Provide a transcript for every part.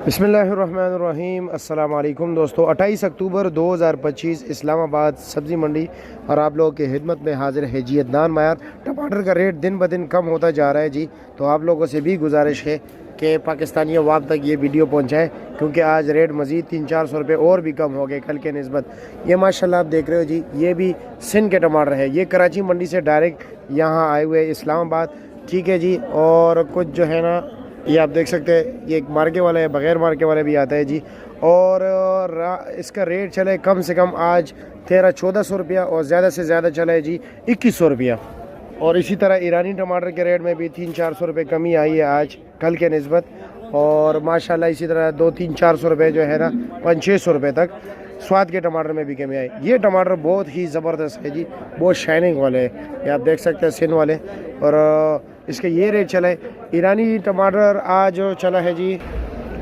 बिस्मिल्लाहिर्रहमानिर्रहीम। अस्सलाम वालेकुम दोस्तों, 28 अक्टूबर 2025 इस्लामाबाद सब्ज़ी मंडी और आप लोगों की खिदमत में हाजिर है जी अदनान मायार। टमाटर का रेट दिन ब दिन कम होता जा रहा है जी, तो आप लोगों से भी गुजारिश है कि पाकिस्तानी अवाम तक ये वीडियो पहुँचाएँ, क्योंकि आज रेट मज़ीद 300-400 रुपये और भी कम हो गए कल के निस्बत। ये माशाल्लाह आप देख रहे हो जी, ये भी सिंध के टमाटर है, ये कराची मंडी से डायरेक्ट यहाँ आए हुए इस्लामाबाद, ठीक है जी। और कुछ जो है ना, ये आप देख सकते हैं, ये एक मार्के वाला है, बग़ैर मार्के वाले भी आता है जी। और इसका रेट चला है कम से कम आज 1300-1400 रुपया और ज़्यादा से ज़्यादा चला है जी 2100 रुपया। और इसी तरह ईरानी टमाटर के रेट में भी 300-400 रुपये कमी आई है आज कल के निस्बत। और माशाल्लाह इसी तरह 200-300-400 रुपये जो है ना 500-600 रुपये तक स्वाद के टमाटर में भी कमी आई। ये टमाटर बहुत ही ज़बरदस्त है जी, बहुत शाइनिंग वाले हैं, ये आप देख सकते हैं सिंध वाले। और इसका ये रेट चला है। ईरानी टमाटर आज चला है जी,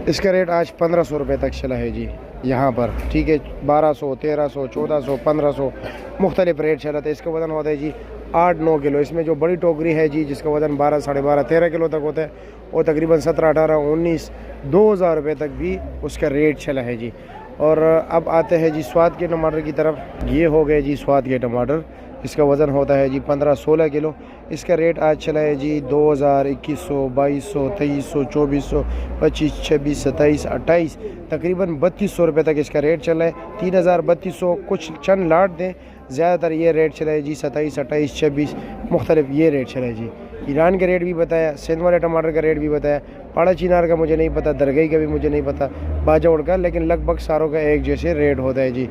इसका रेट आज 1500 रुपये तक चला है जी यहाँ पर, ठीक है। 1200, 1300, 1400, 1500 मुख्तलिफ रेट चला था। इसका वज़न होता है जी 8-9 किलो। इसमें जो बड़ी टोकरी है जी, जिसका वज़न 12, 12.5, 13 किलो तक होता है, और तकरीबन 17, 18, 19, 2000 रुपये तक भी उसका रेट चला है जी। और अब आते हैं जी स्वाद के टमाटर की तरफ। ये हो गए जी स्वाद के टमाटर, इसका वज़न होता है जी 15-16 किलो। इसका रेट आज चला है जी 2000, 2100, 2200, 2300, 2400, 25, 26, 27, 28, तकरीबन 3200 रुपये तक इसका रेट चला है। 3000, 3200, कुछ चंद लाट दें, ज़्यादातर ये रेट चला है जी 27, 28, 26 मुख्तलिफ ये रेट चला है जी। ईरान का रेट भी बताया, सिंध वाले टमाटर का रेट भी बताया, पाड़ा चिनार का मुझे नहीं पता, दरगई का भी मुझे नहीं पता, बाजौड़ का, लेकिन लगभग सारों का एक जैसे रेट होता है जी।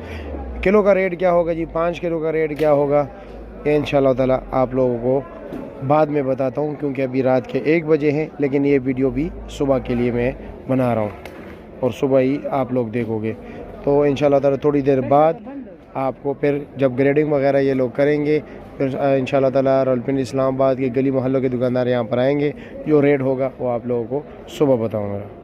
किलो का रेट क्या होगा जी, 5 किलो का रेट क्या होगा, इंशाअल्लाह ताला आप लोगों को बाद में बताता हूँ, क्योंकि अभी रात के 1 बजे हैं। लेकिन ये वीडियो भी सुबह के लिए मैं बना रहा हूँ और सुबह ही आप लोग देखोगे, तो इंशाअल्लाह ताला थोड़ी देर बाद आपको फिर जब ग्रेडिंग वगैरह ये लोग करेंगे, फिर इंशाअल्लाह ताला रावलपिंडी इस्लामाबाद के गली मोहल्लों के दुकानदार यहाँ पर आएंगे, जो रेट होगा वो आप लोगों को सुबह बताऊँगा।